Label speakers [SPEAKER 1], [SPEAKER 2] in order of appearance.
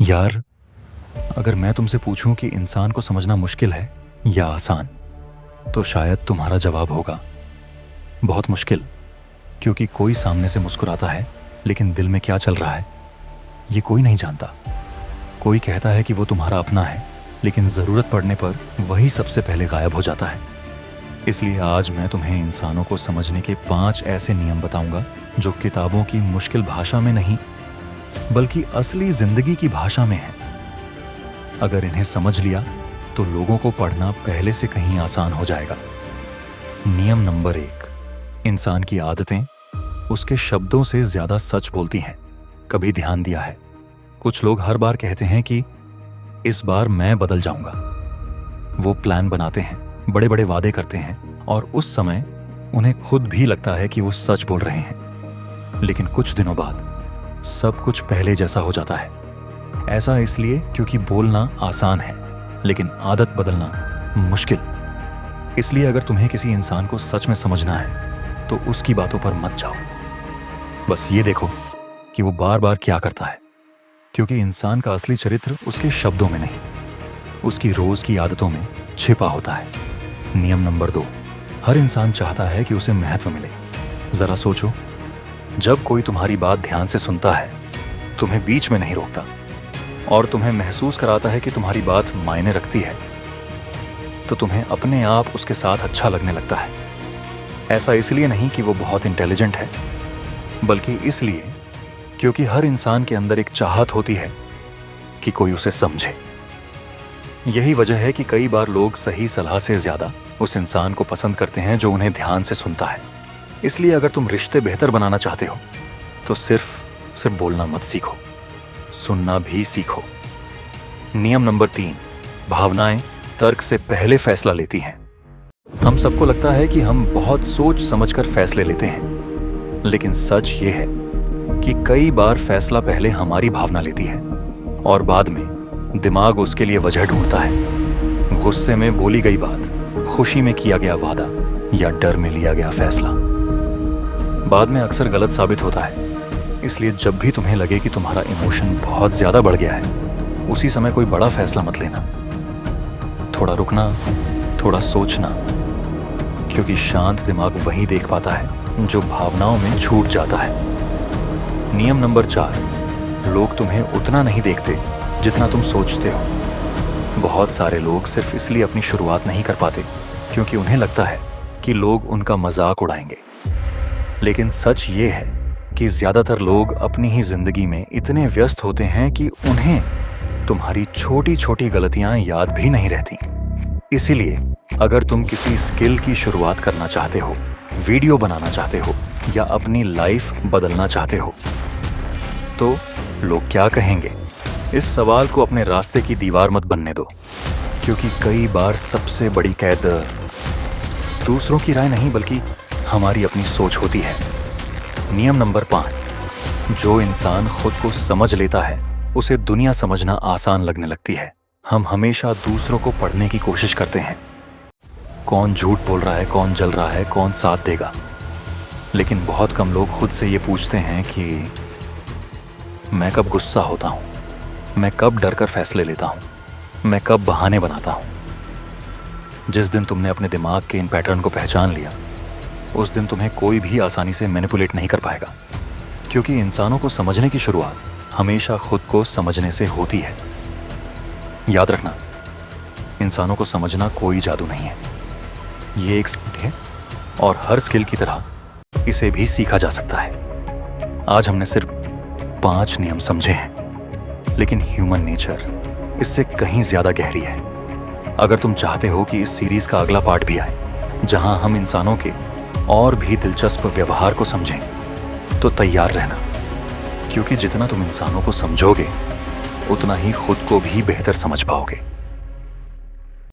[SPEAKER 1] यार, अगर मैं तुमसे पूछूं कि इंसान को समझना मुश्किल है या आसान, तो शायद तुम्हारा जवाब होगा बहुत मुश्किल। क्योंकि कोई सामने से मुस्कुराता है, लेकिन दिल में क्या चल रहा है ये कोई नहीं जानता। कोई कहता है कि वो तुम्हारा अपना है, लेकिन ज़रूरत पड़ने पर वही सबसे पहले गायब हो जाता है। इसलिए आज मैं तुम्हें इंसानों को समझने के 5 ऐसे नियम बताऊंगा जो किताबों की मुश्किल भाषा में नहीं, बल्कि असली जिंदगी की भाषा में है। अगर इन्हें समझ लिया तो लोगों को पढ़ना पहले से कहीं आसान हो जाएगा। नियम नंबर 1, इंसान की आदतें उसके शब्दों से ज्यादा सच बोलती हैं। कभी ध्यान दिया है, कुछ लोग हर बार कहते हैं कि इस बार मैं बदल जाऊंगा। वो प्लान बनाते हैं, बड़े बड़े वादे करते हैं, और उस समय उन्हें खुद भी लगता है कि वो सच बोल रहे हैं। लेकिन कुछ दिनों बाद सब कुछ पहले जैसा हो जाता है। ऐसा इसलिए क्योंकि बोलना आसान है, लेकिन आदत बदलना मुश्किल। इसलिए अगर तुम्हें किसी इंसान को सच में समझना है तो उसकी बातों पर मत जाओ। बस ये देखो कि वो बार बार क्या करता है, क्योंकि इंसान का असली चरित्र उसके शब्दों में नहीं, उसकी रोज की आदतों में छिपा होता है। नियम नंबर 2, हर इंसान चाहता है कि उसे महत्व मिले। जरा सोचो, जब कोई तुम्हारी बात ध्यान से सुनता है, तुम्हें बीच में नहीं रोकता और तुम्हें महसूस कराता है कि तुम्हारी बात मायने रखती है, तो तुम्हें अपने आप उसके साथ अच्छा लगने लगता है। ऐसा इसलिए नहीं कि वो बहुत इंटेलिजेंट है, बल्कि इसलिए क्योंकि हर इंसान के अंदर एक चाहत होती है कि कोई उसे समझे। यही वजह है कि कई बार लोग सही सलाह से ज्यादा उस इंसान को पसंद करते हैं जो उन्हें ध्यान से सुनता है। इसलिए अगर तुम रिश्ते बेहतर बनाना चाहते हो तो सिर्फ बोलना मत सीखो, सुनना भी सीखो। नियम नंबर 3, भावनाएं तर्क से पहले फैसला लेती हैं। हम सबको लगता है कि हम बहुत सोच समझकर फैसले लेते हैं, लेकिन सच ये है कि कई बार फैसला पहले हमारी भावना लेती है और बाद में दिमाग उसके लिए वजह ढूंढता है। गुस्से में बोली गई बात, खुशी में किया गया वादा या डर में लिया गया फैसला बाद में अक्सर गलत साबित होता है। इसलिए जब भी तुम्हें लगे कि तुम्हारा इमोशन बहुत ज्यादा बढ़ गया है, उसी समय कोई बड़ा फैसला मत लेना। थोड़ा रुकना, थोड़ा सोचना, क्योंकि शांत दिमाग वही देख पाता है जो भावनाओं में छूट जाता है। नियम नंबर 4, लोग तुम्हें उतना नहीं देखते जितना तुम सोचते हो। बहुत सारे लोग सिर्फ इसलिए अपनी शुरुआत नहीं कर पाते क्योंकि उन्हें लगता है कि लोग उनका मजाक उड़ाएंगे। लेकिन सच ये है कि ज्यादातर लोग अपनी ही जिंदगी में इतने व्यस्त होते हैं कि उन्हें तुम्हारी छोटी छोटी गलतियां याद भी नहीं रहती। इसीलिए अगर तुम किसी स्किल की शुरुआत करना चाहते हो, वीडियो बनाना चाहते हो या अपनी लाइफ बदलना चाहते हो, तो लोग क्या कहेंगे, इस सवाल को अपने रास्ते की दीवार मत बनने दो। क्योंकि कई बार सबसे बड़ी कैद दूसरों की राय नहीं, बल्कि हमारी अपनी सोच होती है। नियम नंबर 5, जो इंसान खुद को समझ लेता है उसे दुनिया समझना आसान लगने लगती है। हम हमेशा दूसरों को पढ़ने की कोशिश करते हैं, कौन झूठ बोल रहा है, कौन जल रहा है, कौन साथ देगा। लेकिन बहुत कम लोग खुद से ये पूछते हैं कि मैं कब गुस्सा होता हूँ, मैं कब डर कर फैसले लेता हूँ, मैं कब बहाने बनाता हूँ। जिस दिन तुमने अपने दिमाग के इन पैटर्न को पहचान लिया, उस दिन तुम्हें कोई भी आसानी से मैनिपुलेट नहीं कर पाएगा। क्योंकि इंसानों को समझने की शुरुआत हमेशा खुद को समझने से होती है। याद रखना, इंसानों को समझना कोई जादू नहीं है, ये एक स्किल है और हर स्किल की तरह इसे भी सीखा जा सकता है। आज हमने सिर्फ 5 नियम समझे हैं, लेकिन ह्यूमन नेचर इससे कहीं ज्यादा गहरी है। अगर तुम चाहते हो कि इस सीरीज का अगला पार्ट भी आए, जहां हम इंसानों के और भी दिलचस्प व्यवहार को समझें, तो तैयार रहना। क्योंकि जितना तुम इंसानों को समझोगे, उतना ही खुद को भी बेहतर समझ पाओगे।